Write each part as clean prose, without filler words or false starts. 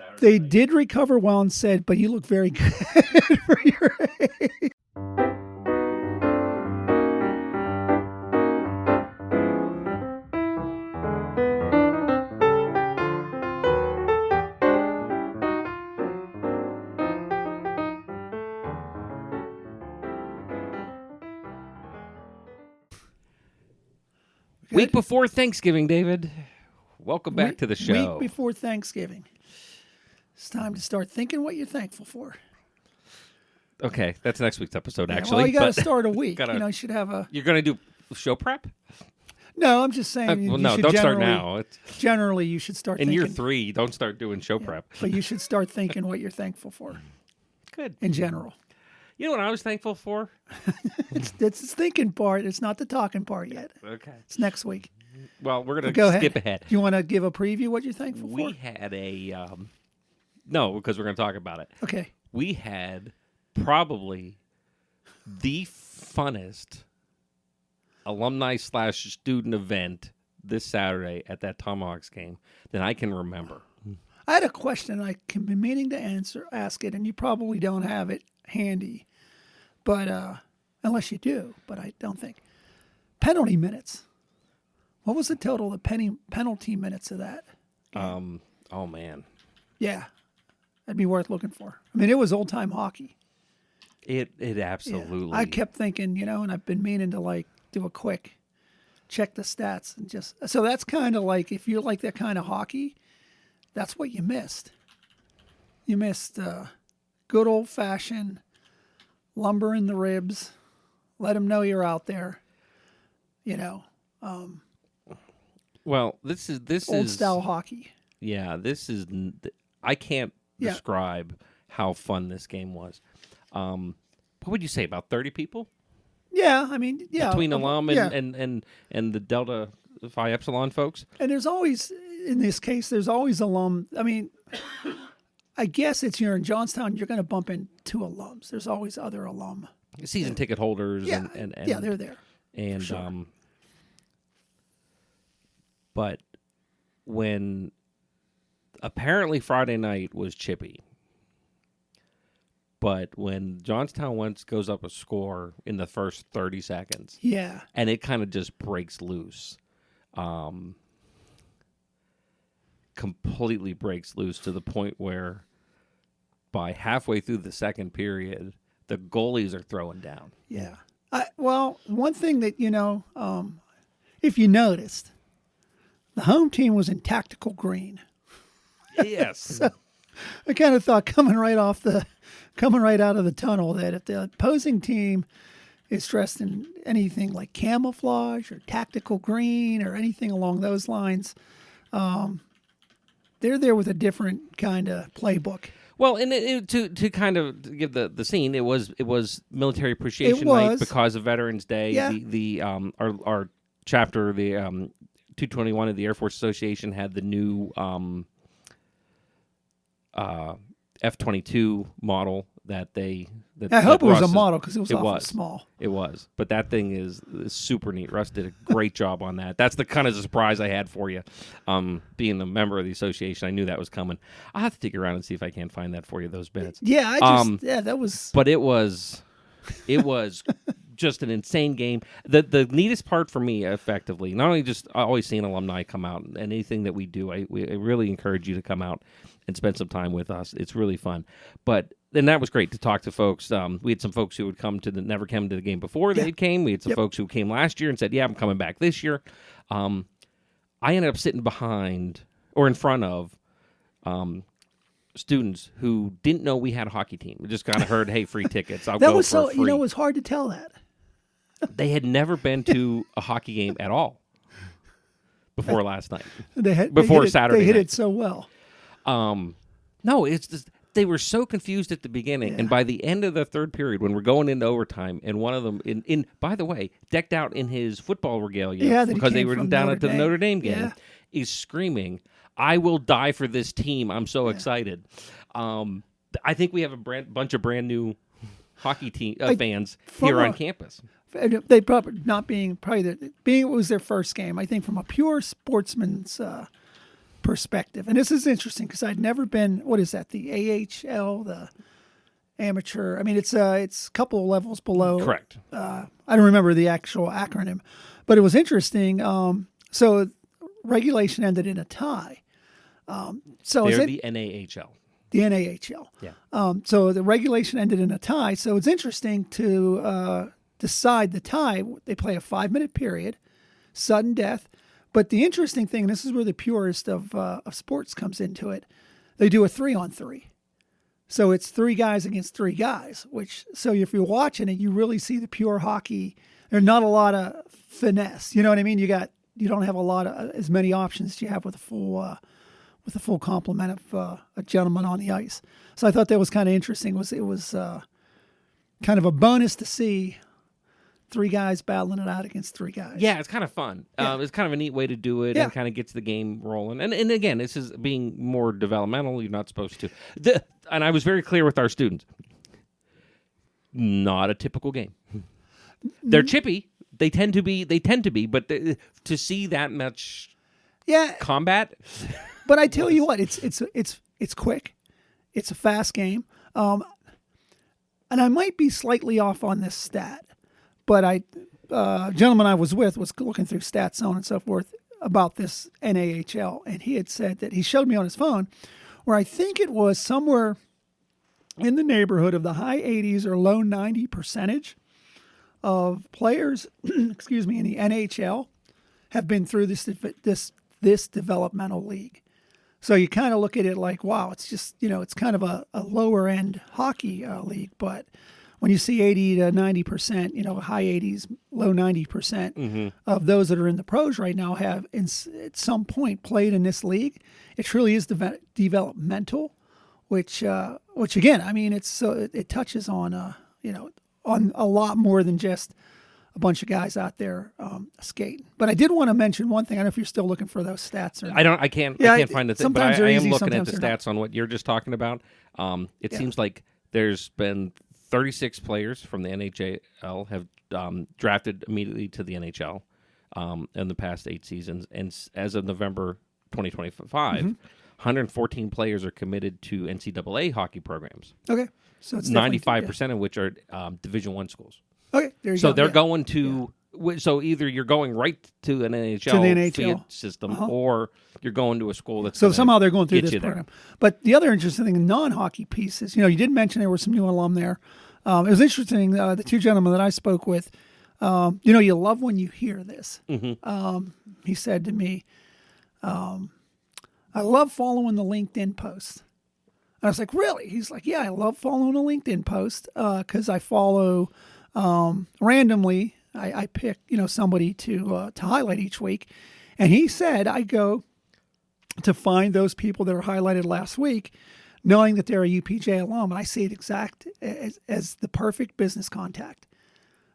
Saturday. They did recover well and said, but you look very good for your age. Week before Thanksgiving, David. Welcome back to the show. Week before Thanksgiving. It's time to start thinking what you're thankful for. Okay, that's next week's episode, actually. Well, you got to start a week. You should have a... You're going to do show prep? No, I'm just saying. Don't start now. Generally, you should start thinking... In year 3, don't start doing show prep. But you should start thinking what you're thankful for. Good. In general. You know what I was thankful for? It's the thinking part. It's not the talking part yet. Okay. It's next week. Well, we're going to skip ahead. Do you want to give a preview what you're thankful for? We had a... no, because we're going to talk about it. Okay. We had probably the funnest alumni/student event this Saturday at that Tomahawks game that I can remember. I had a question I can be meaning to ask it, and you probably don't have it handy, but unless you do, but I don't think. Penalty minutes. What was the total of penalty minutes of that game? Oh man. Yeah. That'd be worth looking for. I mean, it was old-time hockey. It absolutely. Yeah. I kept thinking, and I've been meaning to do a quick check the stats and just so that's kind of like if you like that kind of hockey, that's what you missed. You missed good old-fashioned lumber in the ribs. Let them know you're out there. Well, this is old-style hockey. Yeah, this is. I can't describe how fun this game was. What would you say, about 30 people? Yeah, I mean, yeah. Between alum and the Delta Phi Epsilon folks? And there's always, in this case, there's always alum. I mean, I guess you're in Johnstown, you're going to bump into alums. There's always other alum. Season ticket holders. Yeah, and they're there. And, sure. But when apparently Friday night was chippy, but when Johnstown goes up a score in the first 30 seconds, and it kind of just breaks loose, completely breaks loose to the point where by halfway through the second period, the goalies are throwing down. Yeah. Well, one thing that, if you noticed, the home team was in tactical green. Yes. So I kind of thought coming right out of the tunnel that if the opposing team is dressed in anything like camouflage or tactical green or anything along those lines, they're there with a different kind of playbook. Well, and to kind of give the scene, it was Military Appreciation Night because of Veterans Day. Yeah. Our chapter, the 221 of the Air Force Association, had the new F-22 model that I hope it was a model because it was awful small. It was, but that thing is super neat. Russ did a great job on that. That's the kind of surprise I had for you. Being a member of the association, I knew that was coming. I'll have to dig around and see if I can find that for you, those minutes. Yeah, that was. But it was just an insane game. The neatest part for me, effectively, not only just always seeing alumni come out and anything that we do, I really encourage you to come out and spend some time with us. It's really fun. But then that was great to talk to folks. We had some folks who would never come to the game before they came. We had some folks who came last year and said, "Yeah, I'm coming back this year." I ended up sitting behind or in front of students who didn't know we had a hockey team. We just kind of heard, "Hey, free tickets." I'll go for free. It was hard to tell that. They had never been to a hockey game at all before last night. Saturday They hit night. it so well. No, it's just they were so confused at the beginning, and by the end of the third period, when we're going into overtime, and one of them, in by the way, decked out in his football regalia because they were down at the Notre Dame game, is screaming, "I will die for this team! I'm so excited." I think we have a bunch of brand new hockey team fans here on campus. They probably it was their first game. I think from a pure sportsman's perspective. And this is interesting because I'd never been, what is that, the AHL, the amateur. I mean, it's a couple of levels below. Correct. I don't remember the actual acronym, but it was interesting. So regulation ended in a tie. So They're the NAHL. The NAHL. Yeah. So the regulation ended in a tie. So it's interesting to decide the tie. They play a 5-minute period, sudden death. But the interesting thing, and this is where the purist of sports comes into it, they do a 3-on-3. So it's 3 guys against 3 guys, so if you're watching it, you really see the pure hockey. There's not a lot of finesse. You know what I mean? You don't have a lot of as many options as you have with a full complement of a gentleman on the ice. So I thought that was kind of interesting. It was kind of a bonus to see 3 guys battling it out against 3 guys. Yeah, it's kind of fun. Yeah. It's kind of a neat way to do it and kind of gets the game rolling. And again, this is being more developmental. You're not supposed to. And I was very clear with our students. Not a typical game. They're chippy. They tend to be. But to see that much combat. But I tell you what, it's quick. It's a fast game. And I might be slightly off on this stat. But gentleman I was with was looking through Stat Zone and so forth about this NAHL, and he had said that he showed me on his phone where I think it was somewhere in the neighborhood of the high 80s or low 90% of players, excuse me, in the NHL have been through this developmental league. So you kind of look at it like, wow, it's just, it's kind of a lower end hockey league, but when you see 80 to 90%, high 80s, low 90% of those that are in the pros right now have at some point played in this league. It truly is developmental, which again, I mean, it touches on on a lot more than just a bunch of guys out there skating. But I did want to mention one thing. I don't know if you're still looking for those stats or not. I can't find the thing, but I am looking at the stats on what you're just talking about. It seems like there's been 36 players from the NHL have drafted immediately to the NHL in the past 8 seasons. And as of November 2025, 114 players are committed to NCAA hockey programs. Okay. So it's 95% of which are Division I schools. Okay, there you go. So they're going to so either you're going right to an NHL, field system or you're going to a school that's so somehow they're going through this program. There. But the other interesting thing, the non-hockey piece is, you did mention there were some new alum there. It was interesting, the 2 gentlemen that I spoke with, you love when you hear this. He said to me, I love following the LinkedIn posts. And I was like, really? He's like, yeah, I love following a LinkedIn post because I follow randomly. I pick, somebody to highlight each week. And he said, I go to find those people that are highlighted last week, knowing that they're a UPJ alum. And I see it as the perfect business contact.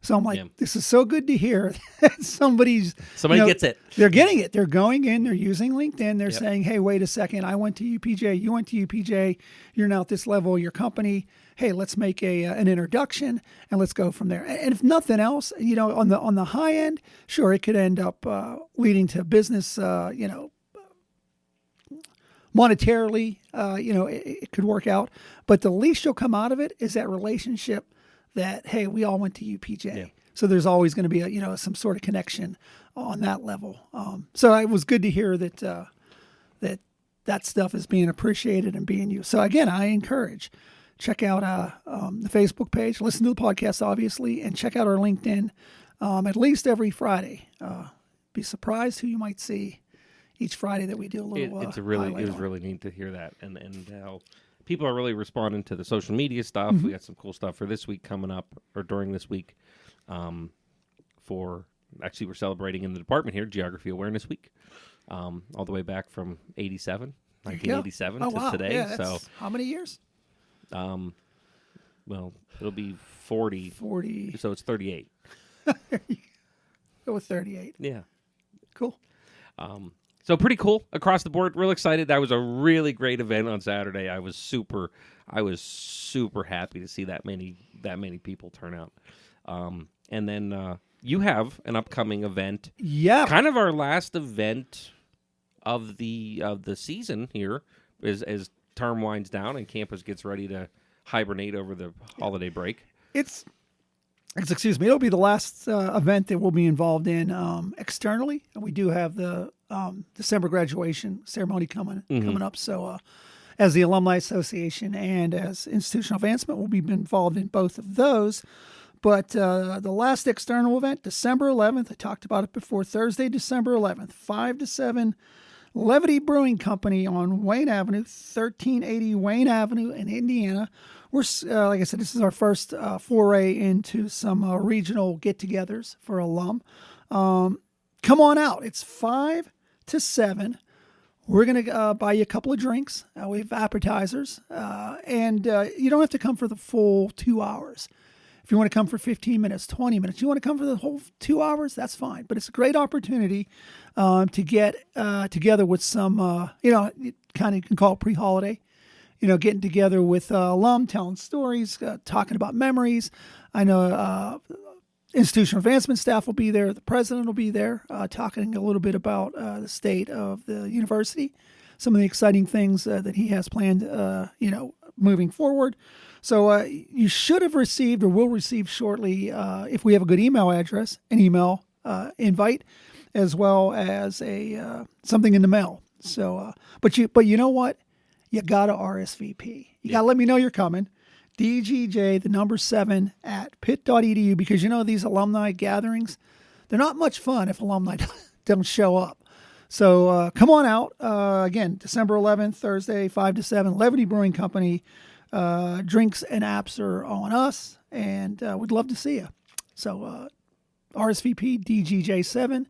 So I'm like, This is so good to hear that somebody gets it. They're getting it. They're going in. They're using LinkedIn. They're saying, hey, wait a second. I went to UPJ. You went to UPJ. You're now at this level of your company. Hey, let's make an introduction and let's go from there. And if nothing else, on the high end, sure, it could end up leading to business, monetarily, it could work out. But the least you'll come out of it is that relationship that, hey, we all went to UPJ. Yeah. So there's always going to be some sort of connection on that level. So it was good to hear that that stuff is being appreciated and being used. So again, I encourage, check out the Facebook page, listen to the podcast, obviously, and check out our LinkedIn at least every Friday. Be surprised who you might see each Friday that we do a little. It was really neat to hear that, and how people are really responding to the social media stuff. We got some cool stuff for this week coming up, or during this week. We're celebrating in the department here Geography Awareness Week, all the way back from 1987 to today. Yeah, so how many years? Well, it'll be 40. So it's 38. Go with 38. Yeah. Cool. So pretty cool across the board. Real excited. That was a really great event on Saturday. I was super happy to see that many people turn out. And then you have an upcoming event. Yeah. Kind of our last event of the season here as term winds down and campus gets ready to hibernate over the holiday break. It's excuse me, it'll be the last event that we'll be involved in externally. And we do have the December graduation ceremony coming up. So as the Alumni Association and as Institutional Advancement, we'll be involved in both of those. But the last external event, December 11th, I talked about it before, Thursday, December 11th, 5 to 7, Levity Brewing Company on Wayne Avenue, 1380 Wayne Avenue in Indiana. We're, like I said, this is our first foray into some regional get-togethers for alum. Come on out. It's 5 to 7. We're going to buy you a couple of drinks. We have appetizers. And you don't have to come for the full 2 hours. If you want to come for 15 minutes, 20 minutes, you want to come for the whole 2 hours, that's fine. But it's a great opportunity to get together with some, kind of you can call it pre-holiday, getting together with alum, telling stories, talking about memories. I know institutional advancement staff will be there. The president will be there talking a little bit about the state of the university, some of the exciting things that he has planned, moving forward. So you should have received or will receive shortly, if we have a good email address, an email invite, as well as a something in the mail. So, but you know what? You got to RSVP. You got to let me know you're coming. DGJ, the number 7 at pitt.edu, because these alumni gatherings, they're not much fun if alumni don't show up. So come on out. Again, December 11th, Thursday, 5 to 7, Levity Brewing Company. Drinks and apps are on us, and we'd love to see you. So RSVP DGJ7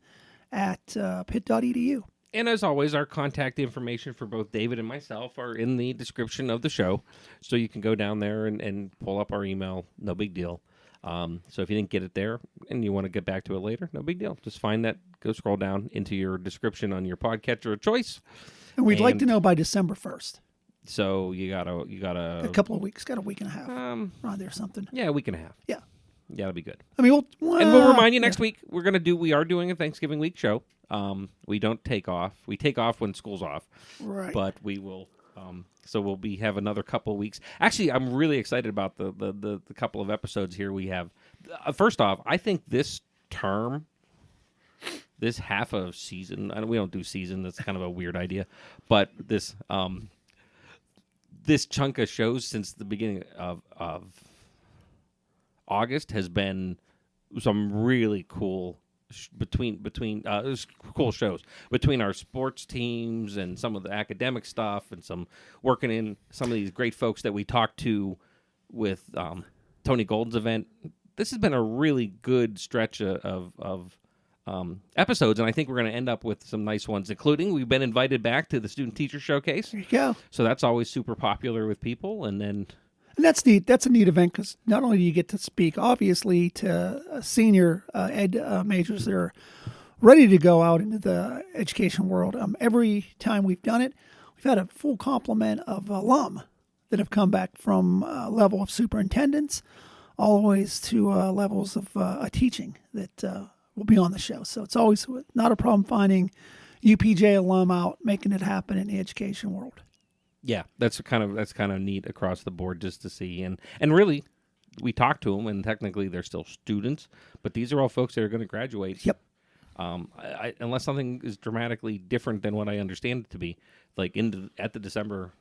at pitt.edu. And as always, our contact information for both David and myself are in the description of the show. So you can go down there and pull up our email. No big deal. So if you didn't get it there and you want to get back to it later, no big deal. Just find that, go scroll down into your description on your podcatcher of choice. And we'd like to know by December 1st. So you got a couple of weeks, got a week and a half, around there, something. Yeah, a week and a half. Yeah, that'll be good. I mean, and we'll remind you next week we are doing a Thanksgiving week show. We don't take off. We take off when school's off, right? But we will. So we'll have another couple of weeks. Actually, I'm really excited about the couple of episodes here we have. First off, I think this term, this half of season. We don't do season. That's kind of a weird idea, but this chunk of shows since the beginning of August has been some really cool cool shows between our sports teams and some of the academic stuff and some working in some of these great folks that we talked to with Tony Golden's event. This has been a really good stretch of episodes, and I think we're going to end up with some nice ones, including we've been invited back to the Student Teacher Showcase. There you go. So that's always super popular with people, and that's neat. That's a neat event because not only do you get to speak, obviously, to senior ed majors that are ready to go out into the education world. Every time we've done it, we've had a full complement of alum that have come back from level of superintendents all the way to levels of teaching that will be on the show. So it's always not a problem finding UPJ alum out making it happen in the education world. Yeah, that's kind of neat across the board just to see, and really, we talked to them, and technically they're still students, but these are all folks that are going to graduate. Yep. Unless something is dramatically different than what I understand it to be, like at the December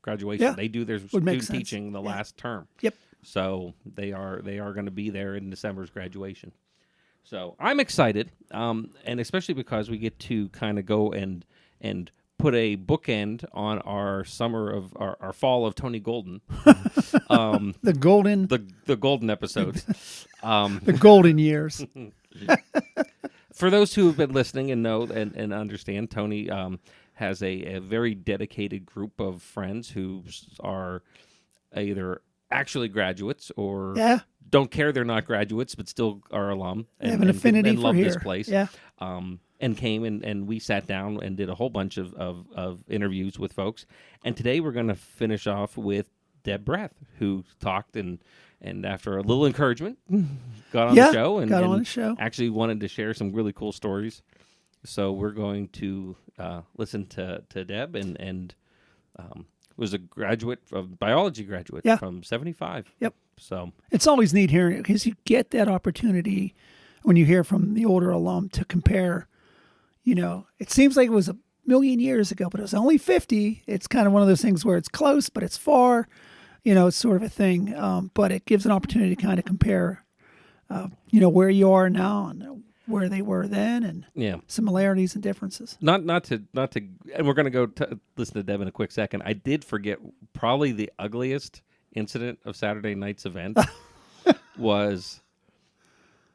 graduation, they do their student teaching the last term. Yep. So they are going to be there in December's graduation. So I'm excited, and especially because we get to kind of go and put a bookend on our summer of our fall of Tony Golden. The golden episodes. The golden years. For those who have been listening and know and understand, Tony has a very dedicated group of friends who are either actually graduates or don't care they're not graduates, but still are alum and have an affinity and for love here. this place. Yeah. And came and we sat down and did a whole bunch of interviews with folks. And today we're going to finish off with Deb Breth, who talked and after a little encouragement got on the show and on the show. Actually wanted to share some really cool stories So we're going to listen to Deb, and was a graduate of biology graduate from 75. Yep. So it's always neat hearing it because you get that opportunity when you hear from the older alum to compare. It seems like it was a million years ago, but it was only 50. It's kind of one of those things where it's close, but it's far. It's sort of a thing. But it gives an opportunity to kind of compare, where you are now and where they were then, and similarities and differences. Not to, and we're going to go listen to Deb in a quick second. I did forget probably the ugliest incident of Saturday night's event was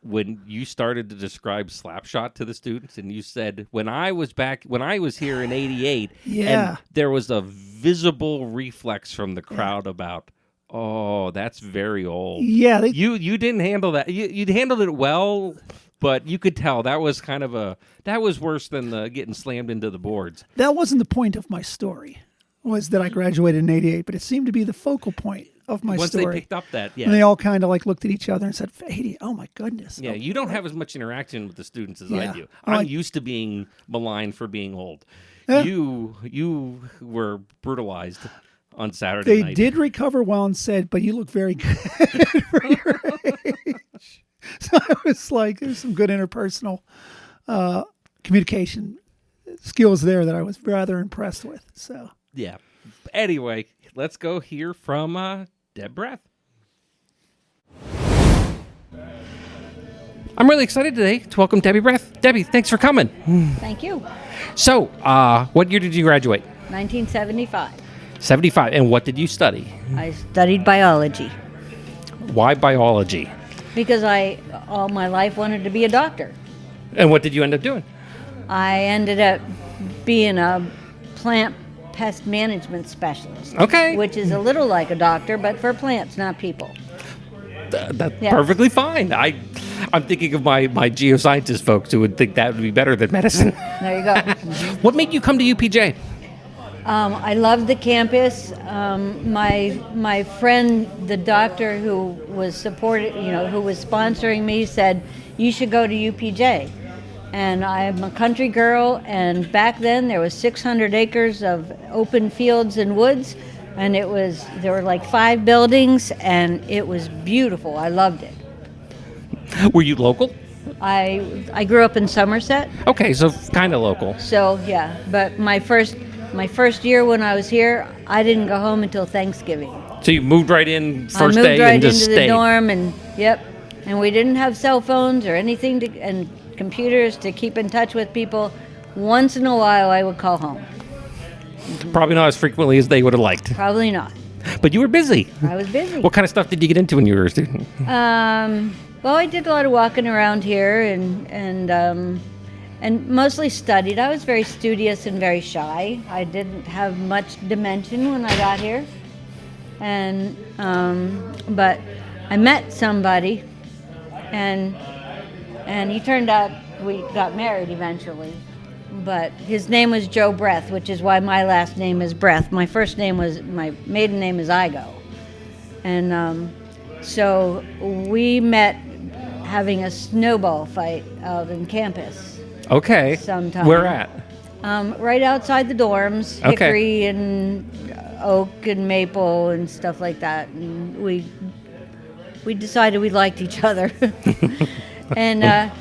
when you started to describe Slapshot to the students, and you said, when I was here in '88, and there was a visible reflex from the crowd about, oh, that's very old. Yeah, you didn't handle that. You handled it well, but you could tell that was that was worse than the getting slammed into the boards. That wasn't the point of my story, was that I graduated in '88, but it seemed to be the focal point of my story. Once they picked up that, and they all kind of looked at each other and said, 80, oh my goodness. Yeah, you don't have as much interaction with the students as I do. I'm used to being maligned for being old. Yeah. You were brutalized on Saturday night. They did recover well and said, but you look very good for your age. So I was like, there's some good interpersonal communication skills there that I was rather impressed with. So yeah. Anyway, let's go hear from Deborah Breth. I'm really excited today to welcome Debbie Breth. Debbie, thanks for coming. Thank you. So, what year did you graduate? 1975. 75. And what did you study? I studied biology. Why biology? Because I, all my life, wanted to be a doctor. And what did you end up doing? I ended up being a plant pest management specialist. Okay. Which is a little like a doctor, but for plants, not people. That's perfectly fine. I'm thinking of my geoscientist folks who would think that would be better than medicine. There you go. Mm-hmm. What made you come to UPJ? I loved the campus. My friend, the doctor who was who was sponsoring me, said you should go to UPJ. And I'm a country girl, and back then there was 600 acres of open fields and woods, and there were like 5 buildings, and it was beautiful. I loved it. Were you local? I grew up in Somerset. Okay, so kind of local. So yeah, but my first year when I was here, I didn't go home until Thanksgiving. So you moved right in first day and just stayed. I moved right into the dorm, and we didn't have cell phones or anything and computers to keep in touch with people. Once in a while, I would call home. Mm-hmm. Probably not as frequently as they would have liked. Probably not. But you were busy. I was busy. What kind of stuff did you get into when you were a student? Well, I did a lot of walking around here and mostly studied. I was very studious and very shy. I didn't have much dimension when I got here, but I met somebody, and he turned out we got married eventually. But his name was Joe Breth, which is why my last name is Breth. My maiden name is Igo. And so we met having a snowball fight out in campus. Okay. Sometime. Where at? Right outside the dorms, okay. Hickory and oak and maple and stuff like that. And we decided we liked each other. And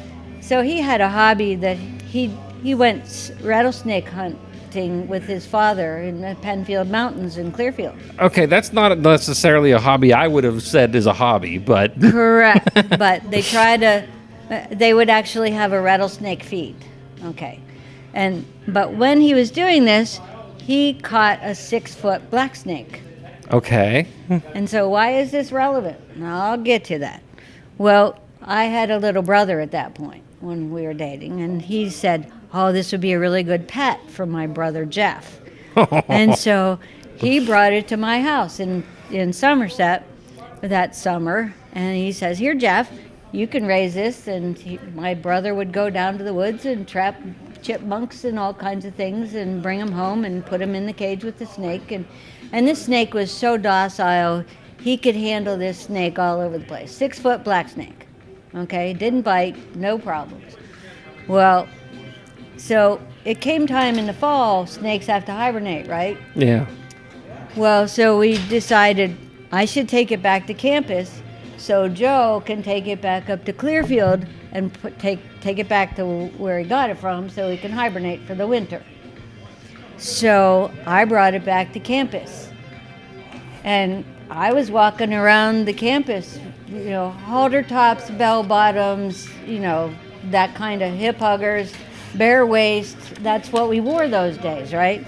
so he had a hobby that he went rattlesnake hunting with his father in the Penfield Mountains in Clearfield. Okay, that's not necessarily a hobby I would have said is a hobby, but... Correct, but they would actually have a rattlesnake feed. Okay, but when he was doing this, he caught a 6-foot black snake. Okay. And so why is this relevant? I'll get to that. Well, I had a little brother at that point when we were dating, and he said, oh, this would be a really good pet for my brother Jeff. And so he brought it to my house in Somerset that summer, and he says, here, Jeff, you can raise this. And my brother would go down to the woods and trap chipmunks and all kinds of things and bring them home and put them in the cage with the snake. And this snake was so docile, he could handle this snake all over the place. 6-foot black snake. Okay, didn't bite, no problems. Well, So it came time in the fall, snakes have to hibernate, right? Yeah. Well, so we decided I should take it back to campus so Joe can take it back up to Clearfield and take it back to where he got it from so he can hibernate for the winter. So I brought it back to campus. And I was walking around the campus, halter tops, bell bottoms, that kind of hip huggers, bare waist. That's what we wore those days, right?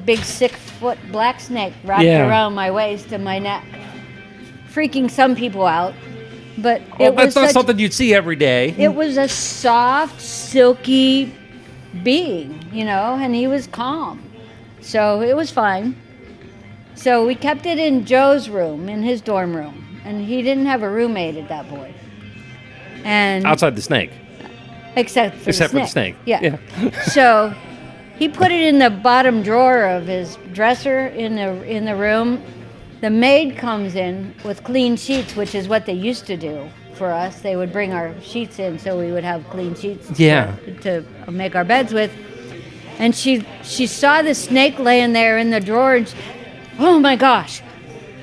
Big 6-foot black snake wrapped around my waist and my neck, freaking some people out. But that's not something you'd see every day. It was a soft, silky being, and he was calm. So it was fine. So we kept it in Joe's room, in his dorm room, and he didn't have a roommate at that point. And outside the snake. Except for the snake. Yeah. So he put it in the bottom drawer of his dresser in the room. The maid comes in with clean sheets, which is what they used to do for us. They would bring our sheets in so we would have clean sheets to make our beds with. And she saw the snake laying there in the drawer, and oh my gosh,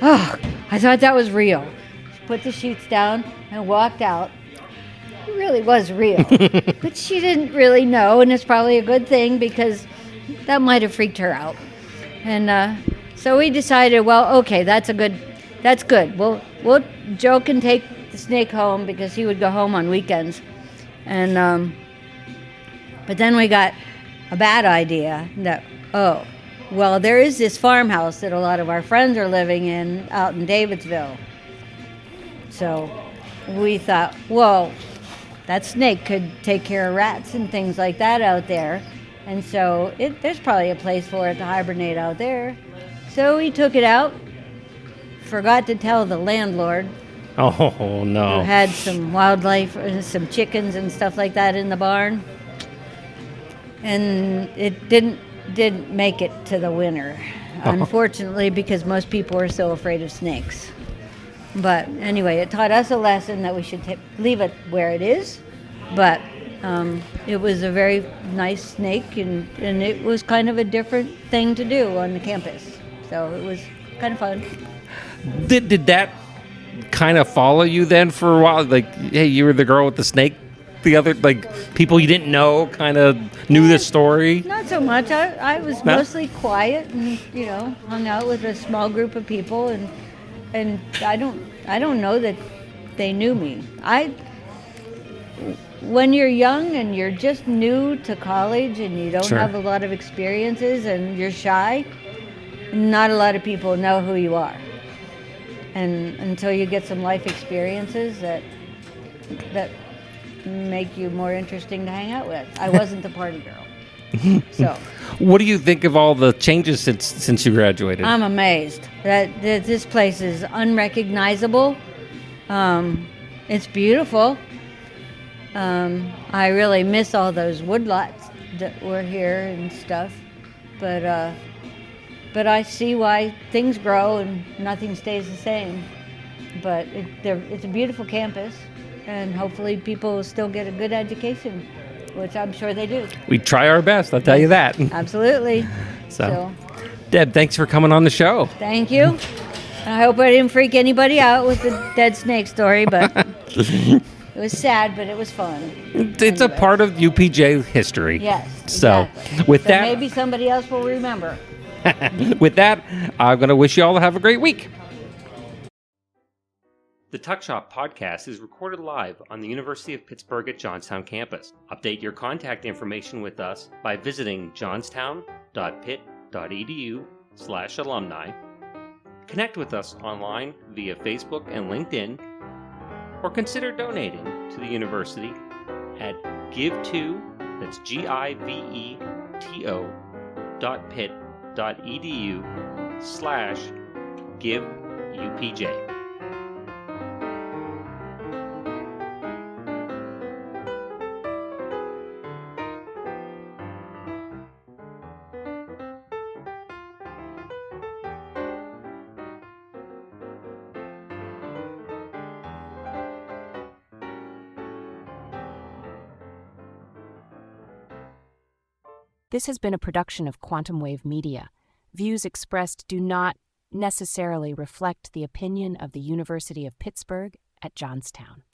I thought that was real. She put the sheets down and walked out. It really was real. But she didn't really know, and it's probably a good thing because that might have freaked her out. And so we decided, well, okay, that's good. Joe can take the snake home because he would go home on weekends. And but then we got a bad idea that, there is this farmhouse that a lot of our friends are living in out in Davidsville. So we thought, well, that snake could take care of rats and things like that out there. And so there's probably a place for it to hibernate out there. So we took it out, forgot to tell the landlord. Oh, no. Who had some wildlife, some chickens and stuff like that in the barn. And it didn't make it to the winter, unfortunately, because most people are so afraid of snakes. But anyway, it taught us a lesson that we should leave it where it is. But it was a very nice snake, and it was kind of a different thing to do on the campus. So it was kind of fun. Did that kind of follow you then for a while? Like, hey, you were the girl with the snake? The other, people you didn't know kind of knew this story? Not so much. I was mostly quiet and, hung out with a small group of people, and I don't know that they knew me. When you're young and you're just new to college and you don't have a lot of experiences and you're shy, not a lot of people know who you are. And until you get some life experiences that make you more interesting to hang out with. I wasn't the party girl. So, what do you think of all the changes since you graduated? I'm amazed that this place is unrecognizable. It's beautiful. I really miss all those woodlots that were here and stuff, but I see why things grow and nothing stays the same. But it's a beautiful campus. And hopefully people will still get a good education, which I'm sure they do. We try our best, I'll tell you that. Absolutely. So, Deb, thanks for coming on the show. Thank you. I hope I didn't freak anybody out with the dead snake story, but it was sad, but it was fun. It's a part of UPJ history. Yes. So, exactly. With that, maybe somebody else will remember. With that, I'm going to wish you all to have a great week. The Tuck Shop podcast is recorded live on the University of Pittsburgh at Johnstown campus. Update your contact information with us by visiting johnstown.pitt.edu/alumni. Connect with us online via Facebook and LinkedIn, or consider donating to the university at give2.pitt.edu/giveupj. This has been a production of Quantum Wave Media. Views expressed do not necessarily reflect the opinion of the University of Pittsburgh at Johnstown.